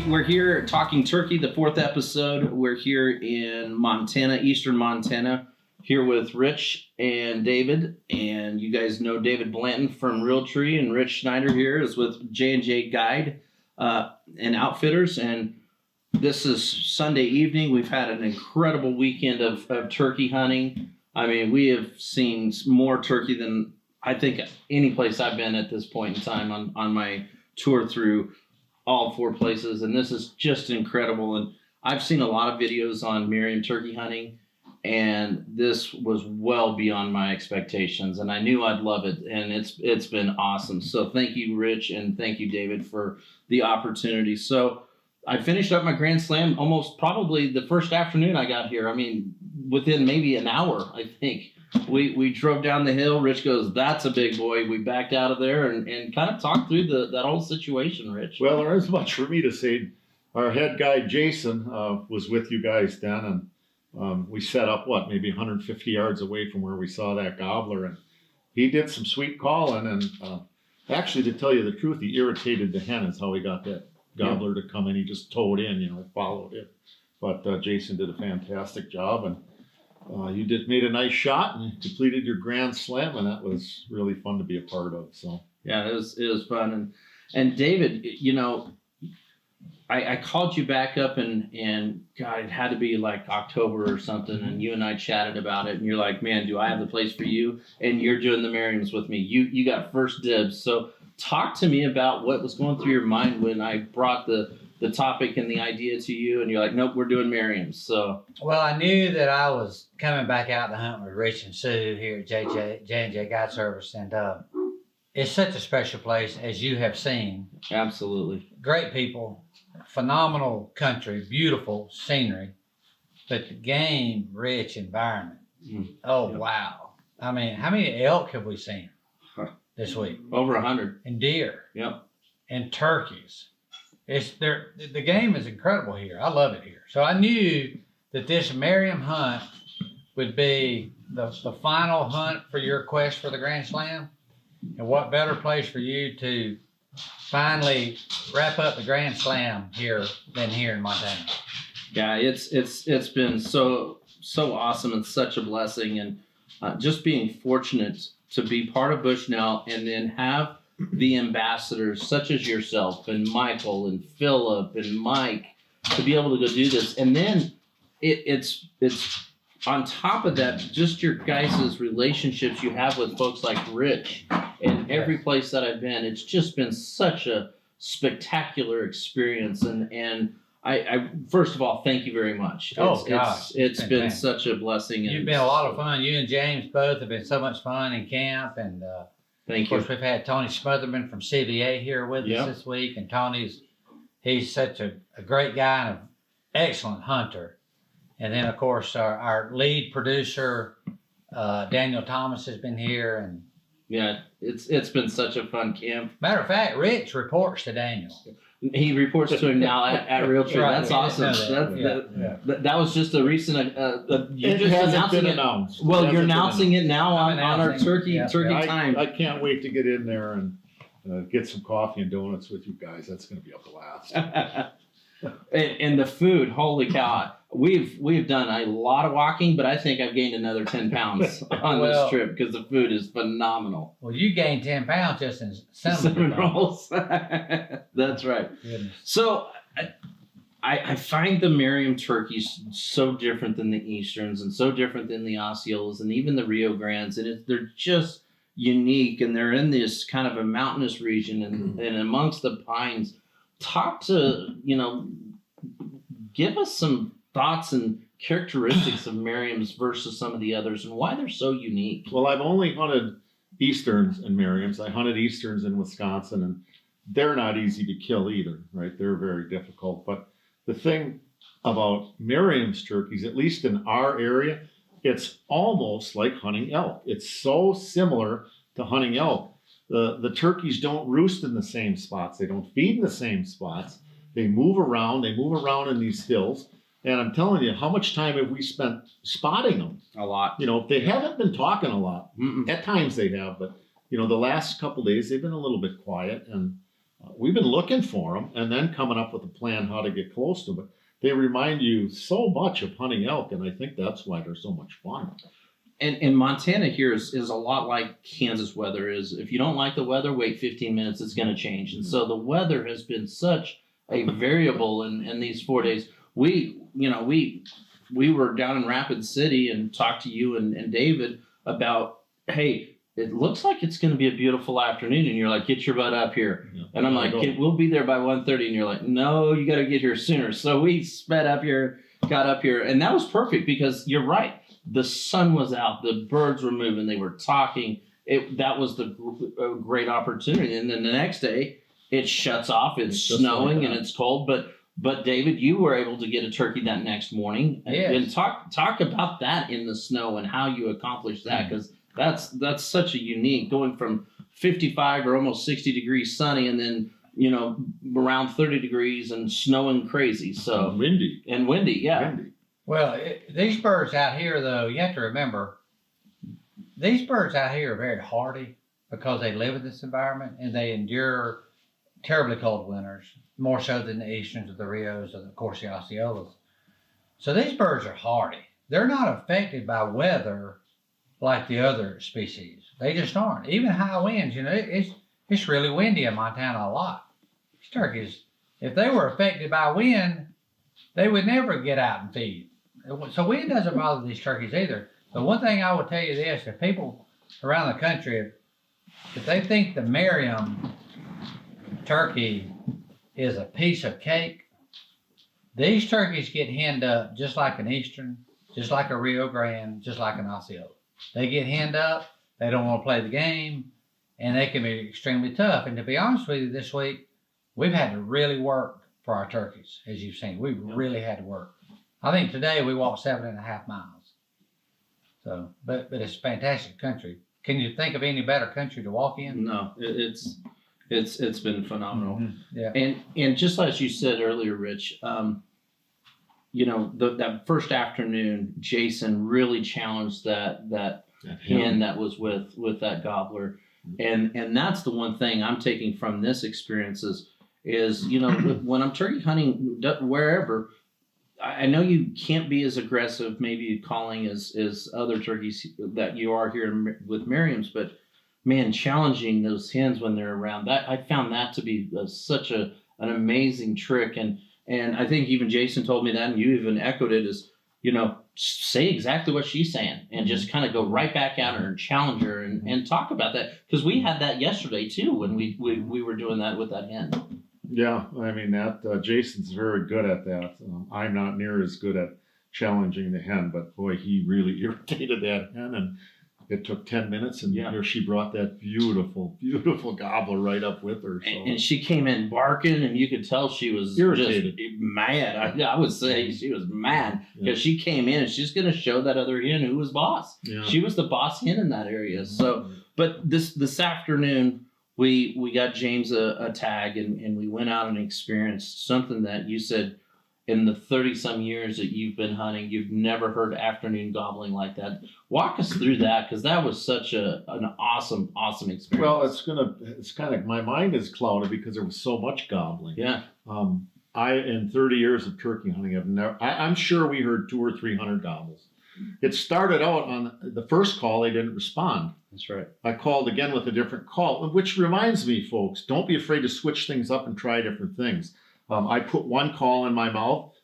we're here Talking Turkey, the 4th episode. We're here in Montana, eastern Montana, here with Rich and David. And you guys know David Blanton from Realtree, and Rich Schneider here is with J&J Guide and Outfitters. And this is Sunday evening. We've had an incredible weekend of turkey hunting. I mean, we have seen more turkey than I think any place I've been at this point in time on my tour through all 4 places, and this is just incredible. And I've seen a lot of videos on Merriam turkey hunting, and this was well beyond my expectations, and I knew I'd love it, and it's been awesome. So thank you, Rich, and thank you, David, for the opportunity. So I finished up my Grand Slam almost probably the first afternoon I got here. I mean, within maybe an hour, I think. We drove down the hill. Rich goes, "That's a big boy." We backed out of there and kind of talked through that whole situation, Rich. Well, there isn't much for me to say. Our head guide, Jason, was with you guys then, and we set up, maybe 150 yards away from where we saw that gobbler, and he did some sweet calling, and actually, to tell you the truth, he irritated the hen is how he got that gobbler to come in. He just towed in, followed it. But Jason did a fantastic job, and you made a nice shot and completed your Grand Slam, and that was really fun to be a part of. So yeah, it was fun. And David, I called you back up and God, it had to be like October or something, and you and I chatted about it, and you're like, "Man, do I have the place for you?" And you're doing the Merriams with me. You got first dibs. So talk to me about what was going through your mind when I brought the topic and the idea to you, and you're like, "Nope, we're doing Merriams." So, well, I knew that I was coming back out to hunt with Rich and Sue here at J&J Guide Service, and it's such a special place, as you have seen. Absolutely, great people, phenomenal country, beautiful scenery, but the game rich environment. Wow! I mean, how many elk have we seen this week? Over 100. And deer. Yep. And turkeys. The game is incredible here. I love it here. So I knew that this Merriam hunt would be the final hunt for your quest for the Grand Slam. And what better place for you to finally wrap up the Grand Slam here than here in Montana? Yeah, it's been so awesome and such a blessing, and just being fortunate to be part of Bushnell and then have the ambassadors such as yourself and Michael and Phillip and Mike to be able to go do this. And then it's on top of that, just your guys' relationships you have with folks like Rich, and every place that I've been, it's just been such a spectacular experience. And I first of all, thank you very much. It's been such a blessing. You've been a lot of fun. You and James both have been so much fun in camp, and thank you. Of course, we've had Tony Smotherman from CVA here with us this week, and he's such a great guy and an excellent hunter. And then, of course, our lead producer, Daniel Thomas, has been here. And yeah, it's been such a fun camp. Matter of fact, Rich reports to Daniel. He reports to him now at Realtree. Right, that's awesome. That was just a recent. You just announcing it. Announced. Well, you're announcing it now on our turkey time. I can't wait to get in there and get some coffee and donuts with you guys. That's going to be a blast. And the food, holy cow! We've done a lot of walking, but I think I've gained another 10 pounds on this trip because the food is phenomenal. Well, you gained 10 pounds just in cinnamon rolls. That's right. Goodness. So I find the Merriam turkeys so different than the Easterns, and so different than the Osceolas and even the Rio Grandes, and they're just unique, and they're in this kind of a mountainous region and amongst the pines. Talk to, give us some thoughts and characteristics of Merriam's versus some of the others and why they're so unique. Well, I've only hunted Easterns and Merriams. I hunted Easterns in Wisconsin, and they're not easy to kill either, right? They're very difficult. But the thing about Merriam's turkeys, at least in our area, it's almost like hunting elk. It's so similar to hunting elk. The turkeys don't roost in the same spots. They don't feed in the same spots. They move around. They move around in these hills. And I'm telling you, how much time have we spent spotting them? A lot. They haven't been talking a lot. At times they have, but the last couple days they've been a little bit quiet. And we've been looking for them and then coming up with a plan how to get close to them. They remind you so much of hunting elk, and I think that's why they're so much fun. And Montana here is a lot like Kansas weather is. If you don't like the weather, wait 15 minutes, it's going to change. And so the weather has been such a variable in these 4 days. We were down in Rapid City and talked to you and David about, hey, it looks like it's going to be a beautiful afternoon. And you're like, get your butt up here. Yeah. And I'm like, we'll be there by 1:30. And you're like, no, you got to get here sooner. So we sped up here, got up here. And that was perfect because you're right. The sun was out. The birds were moving. They were talking. That was a great opportunity. And then the next day, it shuts off. It's snowing and it's cold. But David, you were able to get a turkey that next morning. Yes. And talk about that in the snow and how you accomplished that, because that's such a unique, going from 55 or almost 60 degrees sunny and then around 30 degrees and snowing crazy. So windy, yeah. Windy. Well, these birds out here, though, you have to remember, these birds out here are very hardy because they live in this environment and they endure terribly cold winters, more so than the easterns or the Rios and, of course, the Osceolas. So these birds are hardy. They're not affected by weather like the other species. They just aren't. Even high winds, it's really windy in Montana a lot. These turkeys, if they were affected by wind, they would never get out and feed. So wind doesn't bother these turkeys either. But one thing I will tell you this, if people around the country, if they think the Merriam turkey is a piece of cake, these turkeys get henned up just like an eastern, just like a Rio Grande, just like an Osceola. They get henned up, they don't want to play the game, and they can be extremely tough. And to be honest with you, this week, we've had to really work for our turkeys, as you've seen. We've really had to work. I think today we walked 7.5 miles. So, but it's a fantastic country. Can you think of any better country to walk in? No, it's been phenomenal. Mm-hmm. Yeah. And just as you said earlier, Rich, that first afternoon, Jason really challenged that hen that was with that gobbler, and that's the one thing I'm taking from this experience is when I'm turkey hunting wherever, I know you can't be as aggressive maybe calling as other turkeys that you are here with Merriam's, but man, challenging those hens when they're around, that I found that to be such an amazing trick. And I think even Jason told me that, and you even echoed it, is, say exactly what she's saying and just kind of go right back at her and challenge her and talk about that. Because we had that yesterday too when we were doing that with that hen. Yeah, I mean, that Jason's very good at that. I'm not near as good at challenging the hen, but boy, he really irritated that hen, and it took 10 minutes, and here she brought that beautiful, beautiful gobbler right up with her. So. And she came in barking, and you could tell she was irritated, just mad. I would say she was mad because she came in and she's going to show that other hen who was boss. Yeah. She was the boss hen in that area. So, but this afternoon, we got James a tag, and we went out and experienced something that you said in the 30-some years that you've been hunting, you've never heard afternoon gobbling like that. Walk us through that, because that was such an awesome experience. Well, it's kind of, my mind is clouded because there was so much gobbling. Yeah. In 30 years of turkey hunting, I'm sure we heard 200 or 300 gobbles. It started out on the first call, they didn't respond. That's right. I called again with a different call, which reminds me, folks, don't be afraid to switch things up and try different things. I put one call in my mouth,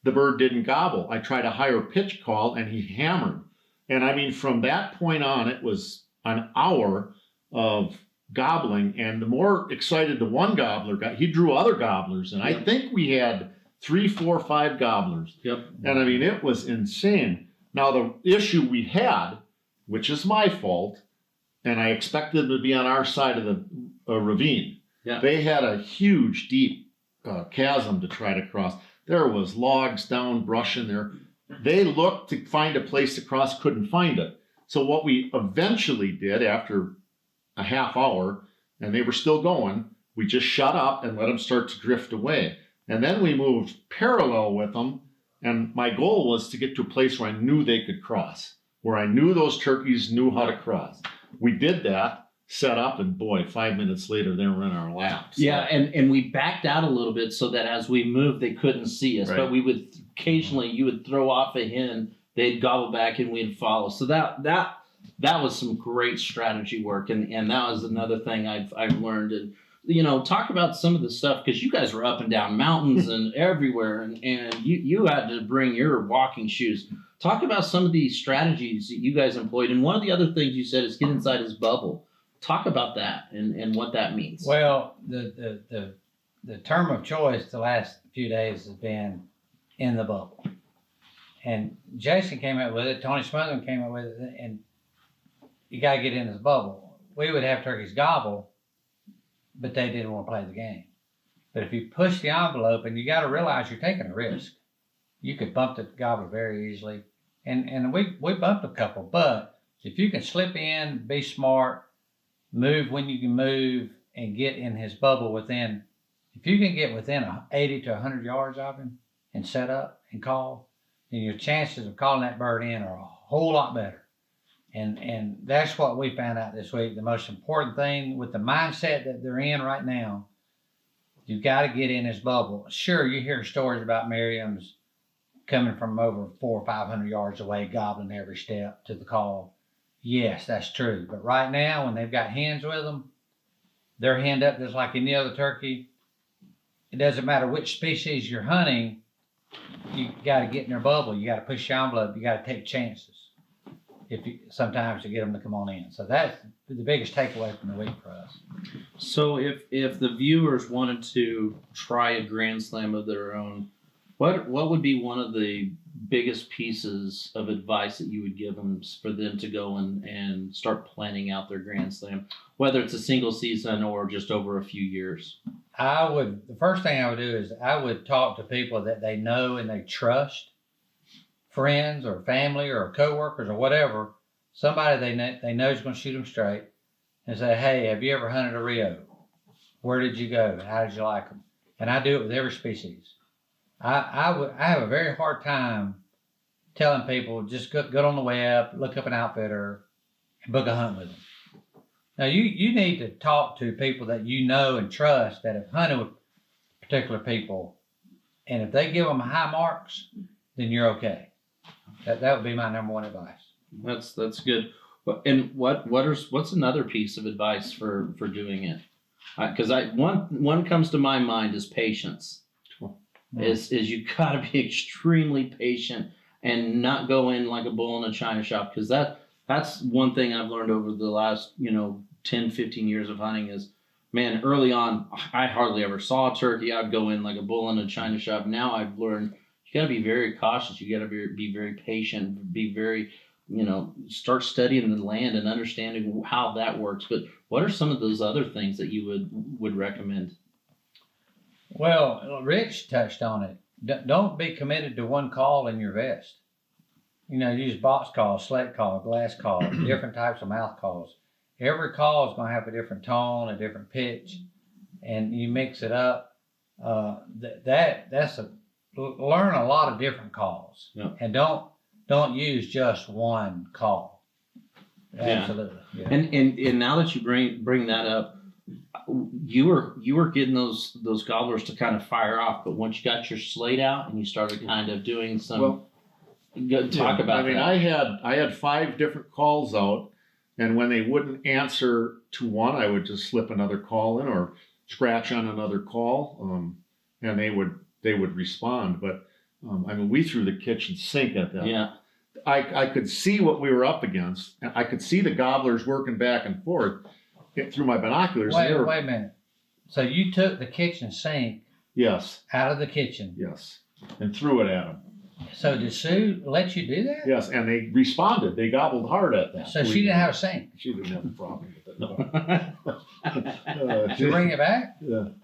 the bird didn't gobble. I tried a higher pitch call and he hammered. And I mean, from that point on, it was an hour of gobbling. And the more excited the one gobbler got, he drew other gobblers. And I think we had 3, 4, 5 gobblers. Yep. And I mean, it was insane. Now, the issue we had, which is my fault, and I expected them to be on our side of the ravine. Yeah. They had a huge, deep chasm to try to cross. There was logs down, brush in there. They looked to find a place to cross, couldn't find it. So what we eventually did after a half hour, and they were still going, we just shut up and let them start to drift away. And then we moved parallel with them, and my goal was to get to a place where I knew they could cross, where I knew those turkeys knew how to cross. We did that, set up, and boy, 5 minutes later they were in our laps. Yeah, and we backed out a little bit so that as we moved, they couldn't see us. Right. But we would occasionally, you would throw off a hen, they'd gobble back, and we'd follow. So that was some great strategy work, and that was another thing I've learned. And talk about some of the stuff, because you guys were up and down mountains and everywhere, and you had to bring your walking shoes. Talk about some of the strategies that you guys employed, and one of the other things you said is get inside his bubble. Talk about that and what that means. Well, the term of choice the last few days has been in the bubble. And Jason came up with it, Tony Smotherman came up with it, and you got to get in his bubble. We would have turkeys gobble, but they didn't want to play the game. But if you push the envelope, and you got to realize you're taking a risk. You could bump the gobbler very easily. And we bumped a couple, but if you can slip in, be smart, move when you can move, and get in his bubble if you can get within 80 to 100 yards of him and set up and call, then your chances of calling that bird in are a whole lot better. And that's what we found out this week. The most important thing with the mindset that they're in right now, you've got to get in his bubble. Sure, you hear stories about Merriam's coming from over 400 or 500 yards away, gobbling every step to the call. Yes, that's true. But right now, when they've got hens with them, they're henned up just like any other turkey. It doesn't matter which species you're hunting, you got to get in their bubble. You got to push your envelope. You got to take chances sometimes to get them to come on in. So that's the biggest takeaway from the week for us. So if the viewers wanted to try a Grand Slam of their own, what would be one of the biggest pieces of advice that you would give them for them to go and start planning out their Grand Slam, whether it's a single season or just over a few years? The first thing I would do is I would talk to people that they know and they trust, friends or family or coworkers or whatever, somebody they know is going to shoot them straight, and say, hey, have you ever hunted a Rio? Where did you go? How did you like them? And I do it with every species. I have a very hard time telling people just go on the web, look up an outfitter, and book a hunt with them. Now you need to talk to people that you know and trust that have hunted with particular people, and if they give them high marks, then you're okay. That would be my number one advice. That's good. And what's another piece of advice for doing it? Because one comes to my mind is patience. Is you got to be extremely patient and not go in like a bull in a china shop, because that's one thing I've learned over the last 10, 15 years of hunting is, man, early on I hardly ever saw a turkey. I'd go in like a bull in a china shop. Now I've learned you got to be very cautious. You got to be very patient, be very start studying the land and understanding how that works. But what are some of those other things that you would recommend? Well, Rich touched on it. Don't be committed to one call in your vest. Use box call, slate call, glass call, different types of mouth calls. Every call is going to have a different tone, a different pitch, and you mix it up. Learn a lot of different calls, and don't use just one call. Absolutely. Yeah. And now that you bring that up, you were getting those gobblers to kind of fire off, but once you got your slate out and you started kind of doing some, talk about that. I had 5 different calls out, and when they wouldn't answer to one, I would just slip another call in or scratch on another call, and they would respond. But we threw the kitchen sink at them. Yeah. I could see what we were up against, and I could see the gobblers working back and forth through my binoculars. Wait a minute. So you took the kitchen sink Yes. out of the kitchen. Yes. And threw it at them. So did Sue let you do that? Yes, and they responded. They gobbled hard at that. So she didn't have a sink? She didn't have a problem with it, no. Did you bring it back? No.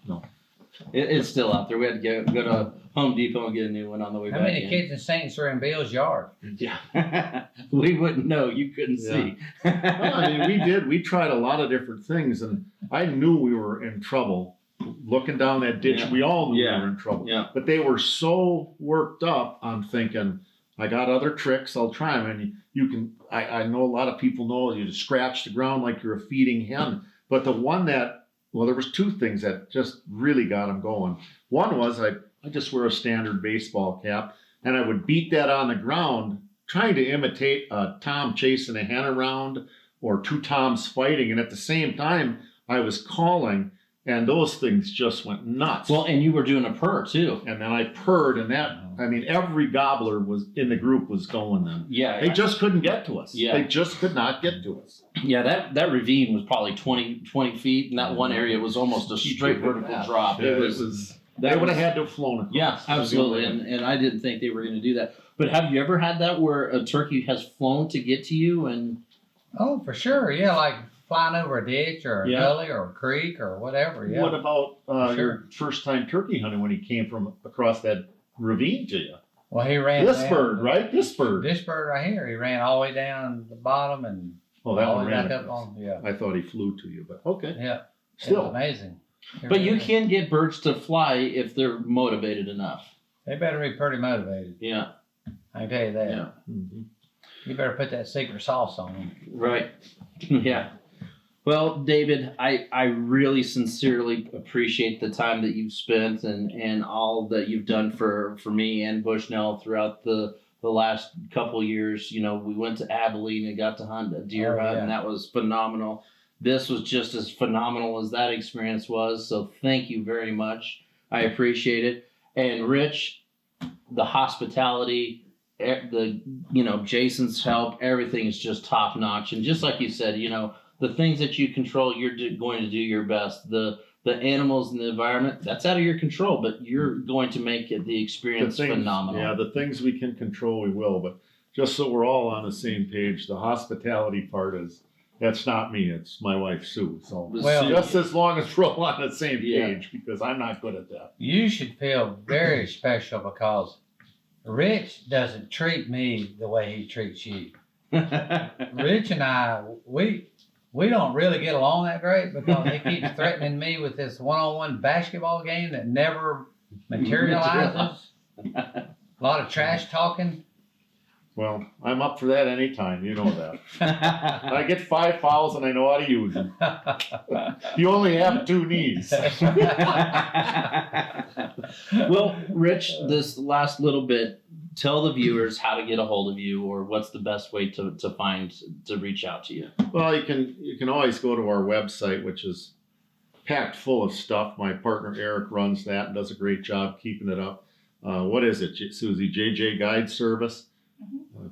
It's still out there. We had to go to Home Depot and get a new one on the way back. How many kitchen sinks are in Bill's yard? Yeah. We wouldn't know. You couldn't see. We tried a lot of different things, and I knew we were in trouble. Looking down that ditch, we all knew we were in trouble. Yeah. But they were so worked up on thinking, I got other tricks. I'll try them. And you can, I know a lot of people know you just scratch the ground like you're a feeding hen. But the one that, well, there was two things that just really got them going. One was I just wear a standard baseball cap, and I would beat that on the ground, trying to imitate a tom chasing a hen around or two toms fighting. And at the same time, I was calling, and those things just went nuts. Well, and you were doing a purr too. And then I purred, and that, I mean, every gobbler was in the group was going then. Yeah. They just couldn't get to us. Yeah. They just could not get to us. Yeah, that ravine was probably 20 feet, and that one area was almost a straight vertical drop. They would have had to have flown across. Yeah, absolutely. And I didn't think they were going to do that. But have you ever had that where a turkey has flown to get to you? And Oh, for sure. Yeah, like flying over a ditch or a Yeah. gully or a creek or whatever. Yeah. What about Sure. your first time turkey hunting when he came from across that ravine to you? Well, he ran This down- bird, right? This bird. This bird right here. He ran all the way down the bottom and Oh, that all one the way ran back up across. on. Yeah. I thought he flew to you, but okay. Yeah. It was Still, amazing. It but you really is. can get birds to fly if they're motivated enough. They better be pretty motivated. Yeah, I can tell you that. Yeah. Mhm. You better put that secret sauce on them. right. Yeah. Well, David, I really sincerely appreciate the time that you've spent and all that you've done for me and Bushnell throughout the last couple years. You know, we went to Abilene and got to hunt a deer Oh, hunt, yeah. and that was phenomenal. This was just as phenomenal as that experience was. So thank you very much. I appreciate it. And Rich, the hospitality, Jason's help, everything is just top notch. And just like you said, the things that you control, you're going to do your best. The animals and the environment, that's out of your control, but you're going to make the experience phenomenal. Yeah, the things we can control, we will. But just so we're all on the same page, the hospitality part that's not me. It's my wife, Sue. So Well- just as long as we're all on the same Yeah. page, because I'm not good at that. You should feel very special because Rich doesn't treat me the way he treats you. Rich and I, we don't really get along that great because he keeps threatening me with this one-on-one basketball game that never materializes. A lot of trash talking. Well, I'm up for that anytime. You know that. I get 5 fouls and I know how to use them. You only have 2 knees. Well, Rich, this last little bit, tell the viewers how to get a hold of you, or what's the best way to reach out to you. Well, you can always go to our website, which is packed full of stuff. My partner Eric runs that and does a great job keeping it up. What is it, Susie? JJ Guide Service.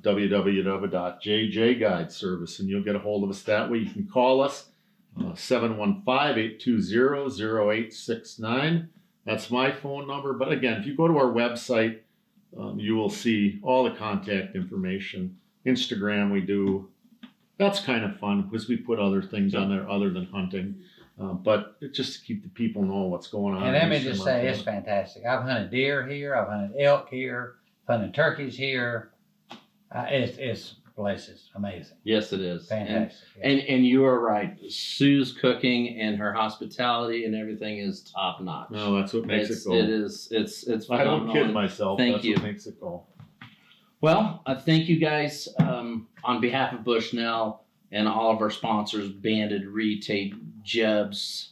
www.jjguideservice, and you'll get a hold of us that way. You can call us 715-820-0869. That's my phone number. But again, if you go to our website, you will see all the contact information. Instagram we do. That's kind of fun because we put other things on there other than hunting. But it's just to keep the people know what's going on. And let in me Eastern just say, Montana. it's fantastic. I've hunted deer here. I've hunted elk here. Hunted turkeys here. It's places amazing. Yes, it is. Fantastic. And you are right. Sue's cooking and her hospitality and everything is top notch. No, that's what makes it go. It is. It's I don't phenomenal. kid myself. Thank That's you. what makes it go. Well, thank you guys on behalf of Bushnell and all of our sponsors, Banded, Retape, Jebs,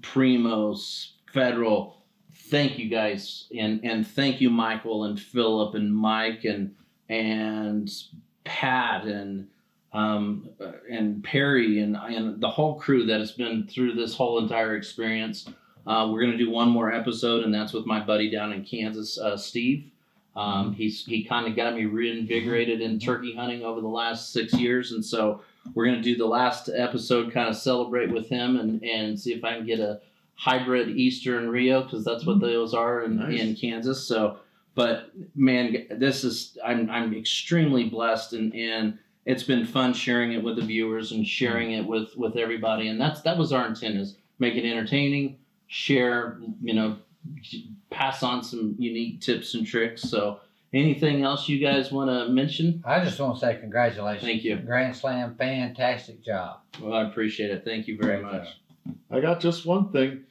Primos, Federal. Thank you guys, and thank you, Michael and Phillip and Mike and Pat and Perry and the whole crew that has been through this whole entire experience. We're gonna do one more episode, and that's with my buddy down in Kansas, Steve. He kind of got me reinvigorated in turkey hunting over the last 6 years, and so we're gonna do the last episode, kind of celebrate with him and see if I can get a hybrid Eastern Rio, because that's what those are in Kansas. So, but man, I'm extremely blessed, and it's been fun sharing it with the viewers and sharing it with everybody, and that was our intent, is make it entertaining, share, pass on some unique tips and tricks. So anything else you guys want to mention? I just want to say congratulations. Thank you. Grand Slam, fantastic job. Well, I appreciate it. Thank you very Great much. job. I got just one thing.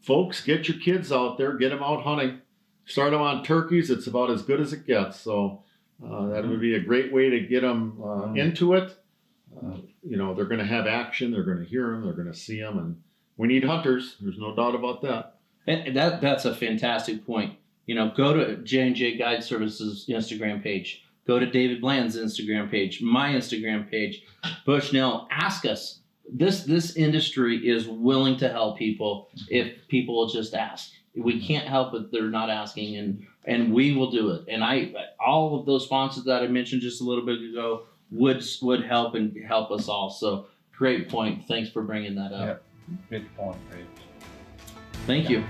Folks, get your kids out there, get them out hunting. start them on turkeys. It's about as good as it gets. So that would be a great way to get them into it. You know, they're going to have action. They're going to hear them. They're going to see them. And we need hunters. There's no doubt about that. And that's a fantastic point. You know, go to J&J Guide Services Instagram page. Go to David Blanton's Instagram page, my Instagram page, Bushnell. Ask us. This industry is willing to help people if people will just ask. We can't help it; they're not asking, and we will do it. And all of those sponsors that I mentioned just a little bit ago would help and help us all. So great point. Thanks for bringing that up. Yep. Good point, Rich. Thank you.